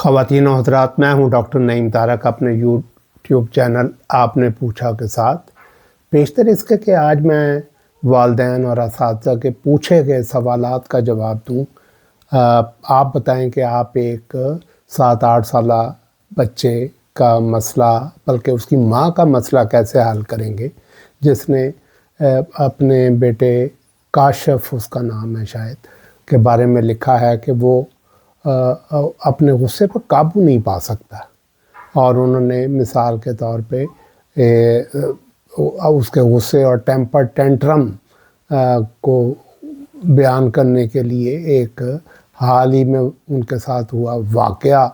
خواتین و حضرات، میں ہوں ڈاکٹر نعیم طارق، اپنے یوٹیوب چینل آپ نے پوچھا کے ساتھ بیشتر اس کے کہ آج میں والدین اور اساتذہ کے پوچھے گئے سوالات کا جواب دوں۔ آپ بتائیں کہ آپ ایک 7-8 سالہ بچے کا مسئلہ، بلکہ اس کی ماں کا مسئلہ کیسے حل کریں گے، جس نے اپنے بیٹے کاشف، اس کا نام ہے شاید، کے بارے میں لکھا ہے کہ وہ اپنے غصے پر قابو نہیں پا سکتا، اور انہوں نے مثال کے طور پہ اس کے غصے اور ٹیمپر ٹینٹرم کو بیان کرنے کے لیے ایک حال ہی میں ان کے ساتھ ہوا واقعہ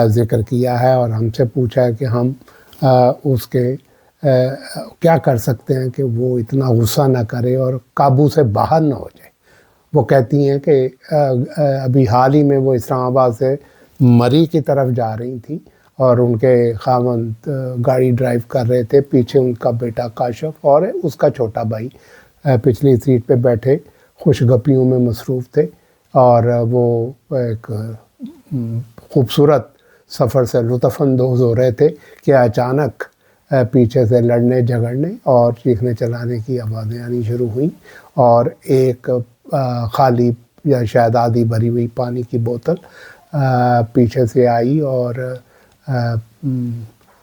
ذکر کیا ہے، اور ہم سے پوچھا ہے کہ ہم اس کے کیا کر سکتے ہیں کہ وہ اتنا غصہ نہ کرے اور قابو سے باہر نہ ہو جائے۔ وہ کہتی ہیں کہ ابھی حال ہی میں وہ اسلام آباد سے مری کی طرف جا رہی تھیں، اور ان کے خاوند گاڑی ڈرائیو کر رہے تھے، پیچھے ان کا بیٹا کاشف اور اس کا چھوٹا بھائی پچھلی سیٹ پہ بیٹھے خوش گپیوں میں مصروف تھے، اور وہ ایک خوبصورت سفر سے لطف اندوز ہو رہے تھے کہ اچانک پیچھے سے لڑنے جھگڑنے اور چیخنے چلانے کی آوازیں آنی شروع ہوئیں، اور ایک خالی یا شاید آدھی بھری ہوئی پانی کی بوتل پیچھے سے آئی اور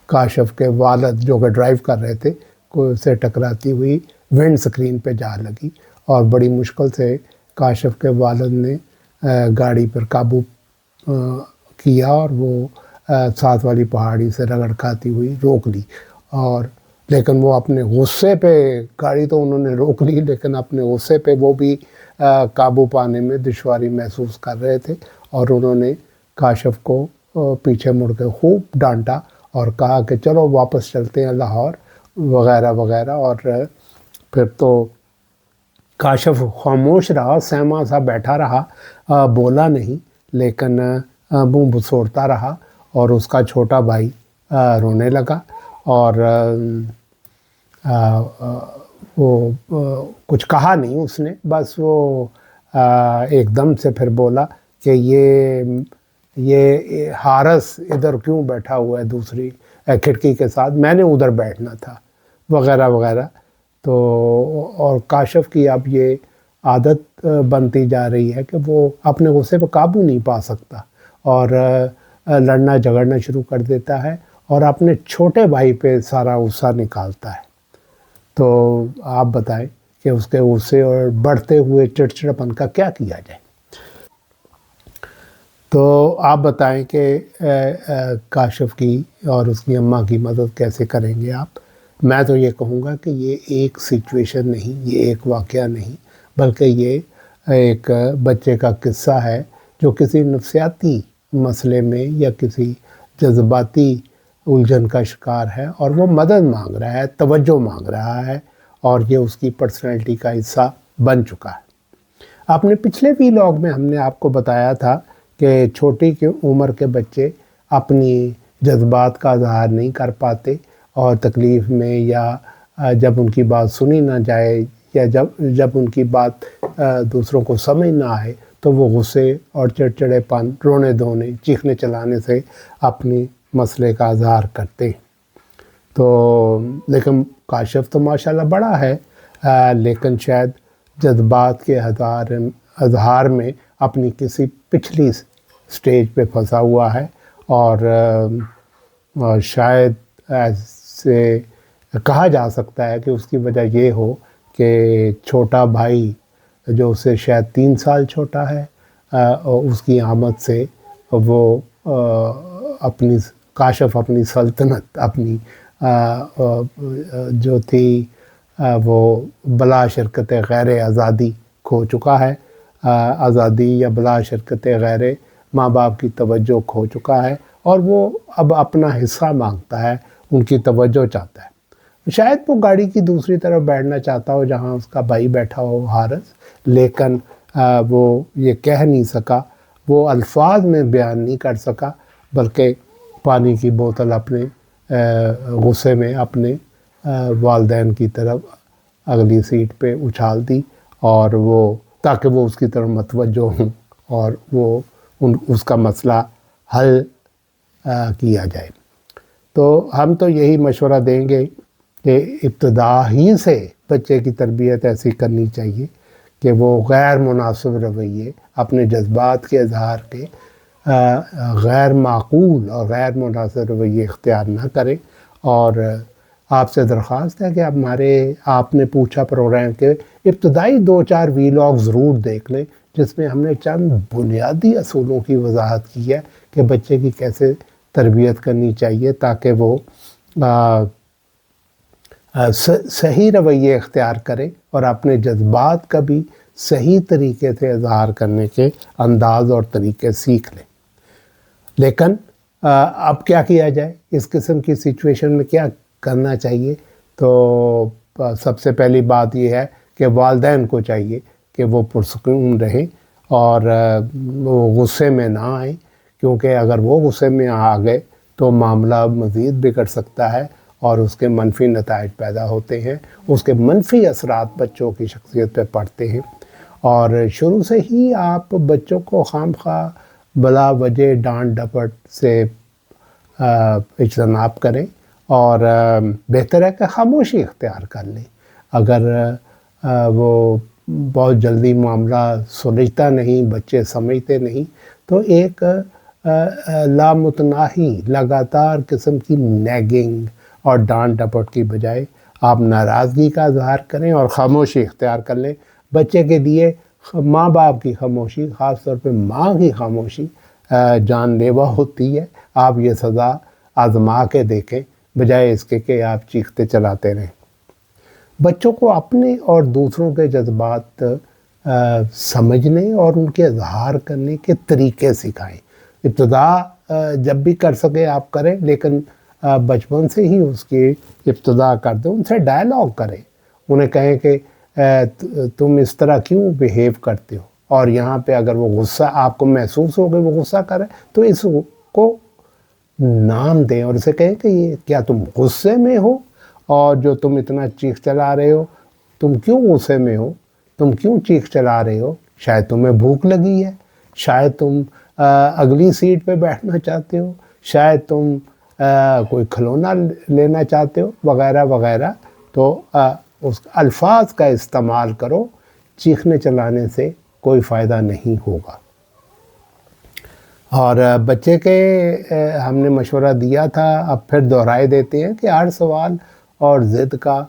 کاشف کے والد جو کہ ڈرائیو کر رہے تھے کو سے ٹکراتی ہوئی ونڈ سکرین پہ جا لگی، اور بڑی مشکل سے کاشف کے والد نے گاڑی پر قابو کیا، اور وہ ساتھ والی پہاڑی سے رگڑ کھاتی ہوئی روک لی، اور لیکن وہ اپنے غصے پہ، گاڑی تو انہوں نے روک لی لیکن اپنے غصے پہ وہ بھی قابو پانے میں دشواری محسوس کر رہے تھے، اور انہوں نے کاشف کو پیچھے مڑ کے خوب ڈانٹا اور کہا کہ چلو واپس چلتے ہیں لاہور وغیرہ وغیرہ، اور پھر تو کاشف خاموش رہا، سہما سا بیٹھا رہا، بولا نہیں، لیکن منہ بسوڑتا رہا، اور اس کا چھوٹا بھائی رونے لگا، اور وہ کچھ کہا نہیں اس نے، بس وہ ایک دم سے پھر بولا کہ یہ حارث ادھر کیوں بیٹھا ہوا ہے دوسری کھڑکی کے ساتھ، میں نے ادھر بیٹھنا تھا وغیرہ وغیرہ۔ تو اور کاشف کی اب یہ عادت بنتی جا رہی ہے کہ وہ اپنے غصے پہ قابو نہیں پا سکتا، اور لڑنا جھگڑنا شروع کر دیتا ہے، اور اپنے چھوٹے بھائی پہ سارا غصہ نکالتا ہے۔ تو آپ بتائیں کہ اس کے غصے اور بڑھتے ہوئے چڑچڑپن کا کیا کیا جائے؟ تو آپ بتائیں کہ کاشف کی اور اس کی اماں کی مدد کیسے کریں گے آپ؟ میں تو یہ کہوں گا کہ یہ ایک سچویشن نہیں، یہ ایک واقعہ نہیں، بلکہ یہ ایک بچے کا قصہ ہے جو کسی نفسیاتی مسئلے میں یا کسی جذباتی الجھن کا شکار ہے، اور وہ مدد مانگ رہا ہے، توجہ مانگ رہا ہے، اور یہ اس کی پرسنالٹی کا حصہ بن چکا ہے۔ اپنے پچھلے ویلاگ میں ہم نے آپ کو بتایا تھا کہ چھوٹی کی عمر کے بچے اپنی جذبات کا اظہار نہیں کر پاتے، اور تکلیف میں یا جب ان کی بات سنی نہ جائے یا جب ان کی بات دوسروں کو سمجھ نہ آئے تو وہ غصے اور چڑچڑے پن، رونے دھونے، چیخنے چلانے سے اپنی مسئلے کا اظہار کرتے ہیں۔ تو لیکن کاشف تو ماشاءاللہ بڑا ہے، لیکن شاید جذبات کے اظہار میں اپنی کسی پچھلی سٹیج پہ پھنسا ہوا ہے، اور شاید ایسے کہا جا سکتا ہے کہ اس کی وجہ یہ ہو کہ چھوٹا بھائی جو اسے شاید 3 سال چھوٹا ہے، اس کی آمد سے وہ کاشف اپنی سلطنت، اپنی جو تھی وہ بلا شرکت غیر آزادی کھو چکا ہے، آزادی یا بلا شرکت غیر ماں باپ کی توجہ کھو چکا ہے، اور وہ اب اپنا حصہ مانگتا ہے، ان کی توجہ چاہتا ہے۔ شاید وہ گاڑی کی دوسری طرف بیٹھنا چاہتا ہو جہاں اس کا بھائی بیٹھا ہو حارث، لیکن وہ یہ کہہ نہیں سکا، وہ الفاظ میں بیان نہیں کر سکا، بلکہ پانی کی بوتل اپنے غصے میں اپنے والدین کی طرف اگلی سیٹ پہ اچھال دی، اور وہ تاکہ وہ اس کی طرف متوجہ ہوں اور وہ اس کا مسئلہ حل کیا جائے. تو ہم تو یہی مشورہ دیں گے کہ ابتدا ہی سے بچے کی تربیت ایسی کرنی چاہیے کہ وہ غیر مناسب رویے، اپنے جذبات کے اظہار کے غیر معقول اور غیر مناسب رویے اختیار نہ کریں. اور آپ سے درخواست ہے کہ آپ نے پوچھا پروگرام کے ابتدائی 2-4 ویلاگ ضرور دیکھ لیں، جس میں ہم نے چند بنیادی اصولوں کی وضاحت کی ہے کہ بچے کی کیسے تربیت کرنی چاہیے تاکہ وہ صحیح رویے اختیار کریں اور اپنے جذبات کا بھی صحیح طریقے سے اظہار کرنے کے انداز اور طریقے سیکھ لیں. لیکن اب کیا کیا جائے اس قسم کی سچویشن میں؟ کیا کرنا چاہیے؟ تو سب سے پہلی بات یہ ہے کہ والدین کو چاہیے کہ وہ پرسکون رہیں اور وہ غصے میں نہ آئیں، کیونکہ اگر وہ غصے میں آ گئے تو معاملہ مزید بگڑ سکتا ہے اور اس کے منفی نتائج پیدا ہوتے ہیں، اس کے منفی اثرات بچوں کی شخصیت پہ پڑتے ہیں. اور شروع سے ہی آپ بچوں کو خام خواہ بلا وجہ ڈانٹ ڈپٹ سے اجتناب کریں اور بہتر ہے کہ خاموشی اختیار کر لیں. اگر وہ بہت جلدی معاملہ سلجھتا نہیں، بچے سمجھتے نہیں، تو ایک لامتناہی لگاتار قسم کی نیگنگ اور ڈانٹ ڈپٹ کی بجائے آپ ناراضگی کا اظہار کریں اور خاموشی اختیار کر لیں. بچے کے لیے ماں باپ کی خاموشی، خاص طور پہ ماں کی خاموشی جان لیوا ہوتی ہے. آپ یہ سزا آزما کے دیکھیں بجائے اس کے کہ آپ چیختے چلاتے رہیں. بچوں کو اپنے اور دوسروں کے جذبات سمجھنے اور ان کے اظہار کرنے کے طریقے سکھائیں. ابتدا جب بھی کر سکے آپ کریں، لیکن بچپن سے ہی اس کی ابتدا کر دیں. ان سے ڈائلاگ کریں، انہیں کہیں کہ تم اس طرح کیوں بیہیو کرتے ہو، اور یہاں پہ اگر وہ غصہ آپ کو محسوس ہو کہ وہ غصہ کرے تو اس کو نام دیں اور اسے کہیں کہ یہ کیا تم غصے میں ہو، اور جو تم اتنا چیخ چلا رہے ہو، تم کیوں غصے میں ہو، تم کیوں چیخ چلا رہے ہو؟ شاید تمہیں بھوک لگی ہے، شاید تم اگلی سیٹ پہ بیٹھنا چاہتے ہو، شاید تم کوئی کھلونا لینا چاہتے ہو، وغیرہ وغیرہ. تو اس الفاظ کا استعمال کرو، چیخنے چلانے سے کوئی فائدہ نہیں ہوگا. اور بچے کے ہم نے مشورہ دیا تھا، اب پھر دہرائے دیتے ہیں کہ ہر سوال اور ضد کا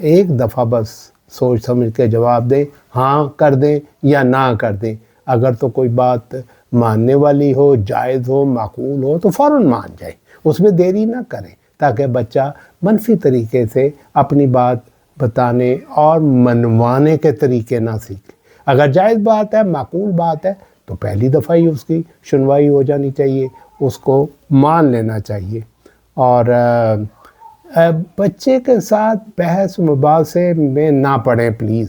ایک دفعہ بس سوچ سمجھ کے جواب دیں، ہاں کر دیں یا نہ کر دیں. اگر تو کوئی بات ماننے والی ہو، جائز ہو، معقول ہو تو فوراً مان جائیں، اس میں دیری نہ کریں تاکہ بچہ منفی طریقے سے اپنی بات بتانے اور منوانے کے طریقے نہ سیکھے. اگر جائز بات ہے، معقول بات ہے، تو پہلی دفعہ ہی اس کی سنوائی ہو جانی چاہیے، اس کو مان لینا چاہیے. اور بچے کے ساتھ بحث مباحثے میں نہ پڑیں پلیز.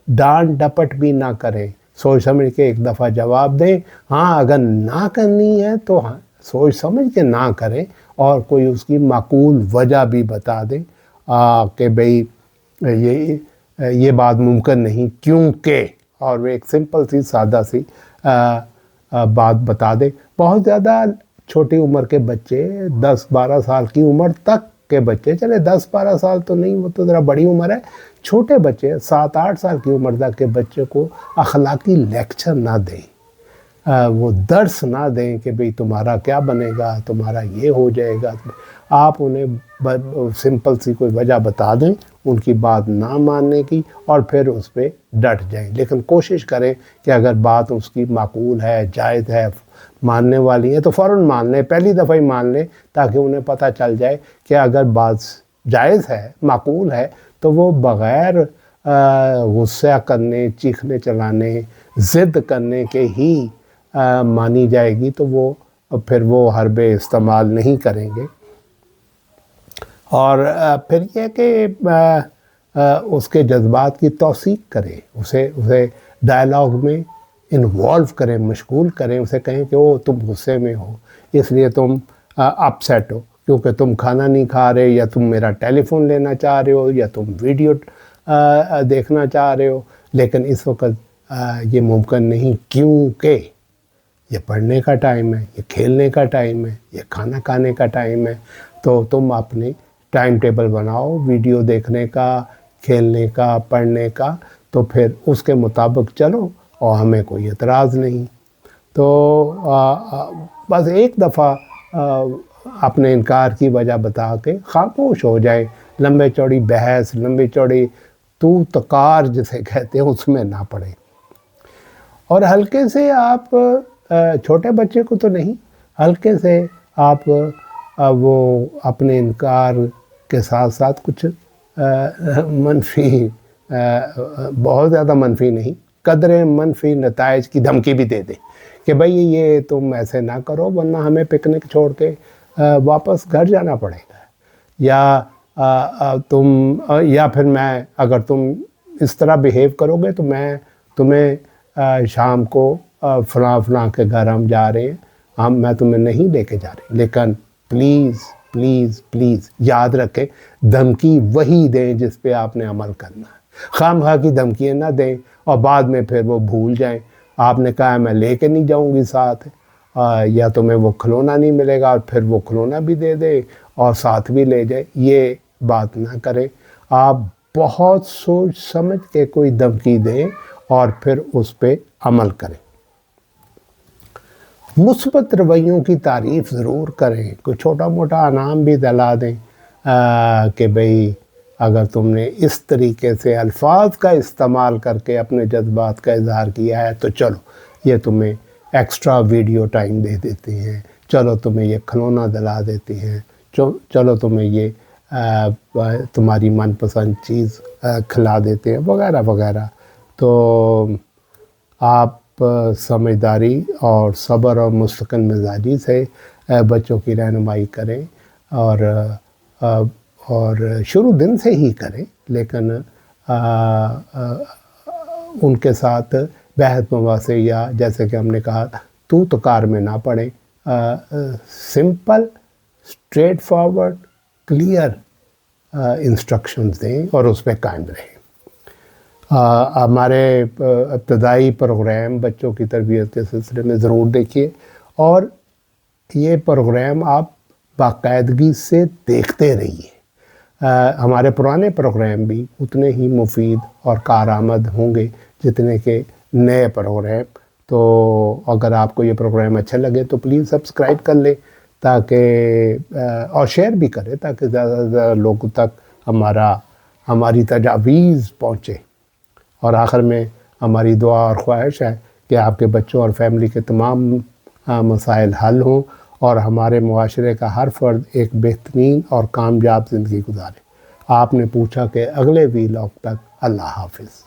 ڈانٹ ڈپٹ بھی نہ کریں، سوچ سمجھ کے ایک دفعہ جواب دیں. ہاں اگر نہ کرنی ہے تو سوچ سمجھ کے نہ کریں اور کوئی اس کی معقول وجہ بھی بتا دیں کہ بھئی یہ بات ممکن نہیں کیونکہ، اور وہ ایک سمپل سی سادہ سی بات بتا دیں. بہت زیادہ چھوٹی عمر کے بچے، 10-12 سال کی عمر تک کے بچے، چلے 10-12 سال تو نہیں، وہ تو ذرا بڑی عمر ہے، چھوٹے بچے 7-8 سال کی عمر تک کے بچے کو اخلاقی لیکچر نہ دیں، وہ درس نہ دیں کہ بھئی تمہارا کیا بنے گا، تمہارا یہ ہو جائے گا. آپ انہیں سمپل سی کوئی وجہ بتا دیں ان کی بات نہ ماننے کی، اور پھر اس پہ ڈٹ جائیں. لیکن کوشش کریں کہ اگر بات اس کی معقول ہے، جائز ہے، ماننے والی ہے تو فوراً مان لیں، پہلی دفعہ ہی مان لیں، تاکہ انہیں پتہ چل جائے کہ اگر بات جائز ہے، معقول ہے، تو وہ بغیر غصہ کرنے، چیخنے چلانے، ضد کرنے کے ہی مانی جائے گی، تو وہ پھر وہ حربے استعمال نہیں کریں گے. اور پھر یہ کہ اس کے جذبات کی توثیق کریں، اسے ڈائلاگ میں انوالو کریں، مشغول کریں. اسے کہیں کہ تم غصے میں ہو، اس لیے تم اپسیٹ ہو کیونکہ تم کھانا نہیں کھا رہے، یا تم میرا ٹیلی فون لینا چاہ رہے ہو، یا تم ویڈیو دیکھنا چاہ رہے ہو، لیکن اس وقت یہ ممکن نہیں کیونکہ یہ پڑھنے کا ٹائم ہے، یہ کھیلنے کا ٹائم ہے، یہ کھانا کھانے کا ٹائم ہے. تو تم اپنے ٹائم ٹیبل بناؤ ویڈیو دیکھنے کا، کھیلنے کا، پڑھنے کا، تو پھر اس کے مطابق چلو اور ہمیں کوئی اعتراض نہیں. تو بس ایک دفعہ اپنے انکار کی وجہ بتا کے خاموش ہو جائے. لمبے چوڑی بحث، لمبی چوڑی تو تکار جسے کہتے ہیں اس میں نہ پڑے. اور ہلکے سے آپ چھوٹے بچے کو تو نہیں، ہلکے سے آپ وہ اپنے انکار کے ساتھ ساتھ کچھ منفی، بہت زیادہ منفی نہیں، قدرے منفی نتائج کی دھمکی بھی دے دیں کہ بھئی یہ تم ایسے نہ کرو ورنہ ہمیں پکنک چھوڑ کے واپس گھر جانا پڑے گا، یا پھر میں اگر تم اس طرح بیہیو کرو گے تو میں تمہیں شام کو فلاں کے گھر ہم جا رہے ہیں، میں تمہیں نہیں لے کے جا رہی. لیکن پلیز پلیز پلیز یاد رکھیں، دھمکی وہی دیں جس پہ آپ نے عمل کرنا ہے. خام خواہ کی دھمکیاں نہ دیں اور بعد میں پھر وہ بھول جائیں. آپ نے کہا میں لے کے نہیں جاؤں گی ساتھ، یا تمہیں وہ کھلونا نہیں ملے گا اور پھر وہ کھلونا بھی دے دے اور ساتھ بھی لے جائے. یہ بات نہ کریں. آپ بہت سوچ سمجھ کے کوئی دھمکی دیں اور پھر اس پہ عمل کریں. مثبت رویوں کی تعریف ضرور کریں، کوئی چھوٹا موٹا انعام بھی دلا دیں کہ بھئی اگر تم نے اس طریقے سے الفاظ کا استعمال کر کے اپنے جذبات کا اظہار کیا ہے تو چلو یہ تمہیں ایکسٹرا ویڈیو ٹائم دے دیتے ہیں، چلو تمہیں یہ کھلونا دلا دیتے ہیں، چلو تمہیں یہ تمہاری من پسند چیز کھلا دیتے ہیں وغیرہ وغیرہ. تو آپ سمجھداری اور صبر اور مستقل مزاجی سے بچوں کی رہنمائی کریں اور شروع دن سے ہی کریں، لیکن ان کے ساتھ بحث مباحثے یا جیسے کہ ہم نے کہا تو تکار میں نہ پڑیں. Simple, straight forward, clear instructions دیں اور اس پہ قائم رہیں. ہمارے ابتدائی پروگرام بچوں کی تربیت کے سلسلے میں ضرور دیکھیے، اور یہ پروگرام آپ باقاعدگی سے دیکھتے رہیے. ہمارے پرانے پروگرام بھی اتنے ہی مفید اور کارآمد ہوں گے جتنے کہ نئے پروگرام. تو اگر آپ کو یہ پروگرام اچھے لگے تو پلیز سبسکرائب کر لیں تاکہ اور شیئر بھی کریں تاکہ زیادہ سے زیادہ لوگوں تک ہماری تجاویز پہنچے. اور آخر میں ہماری دعا اور خواہش ہے کہ آپ کے بچوں اور فیملی کے تمام مسائل حل ہوں اور ہمارے معاشرے کا ہر فرد ایک بہترین اور کامیاب زندگی گزارے. آپ نے پوچھا کہ اگلے ویلاگ تک اللہ حافظ.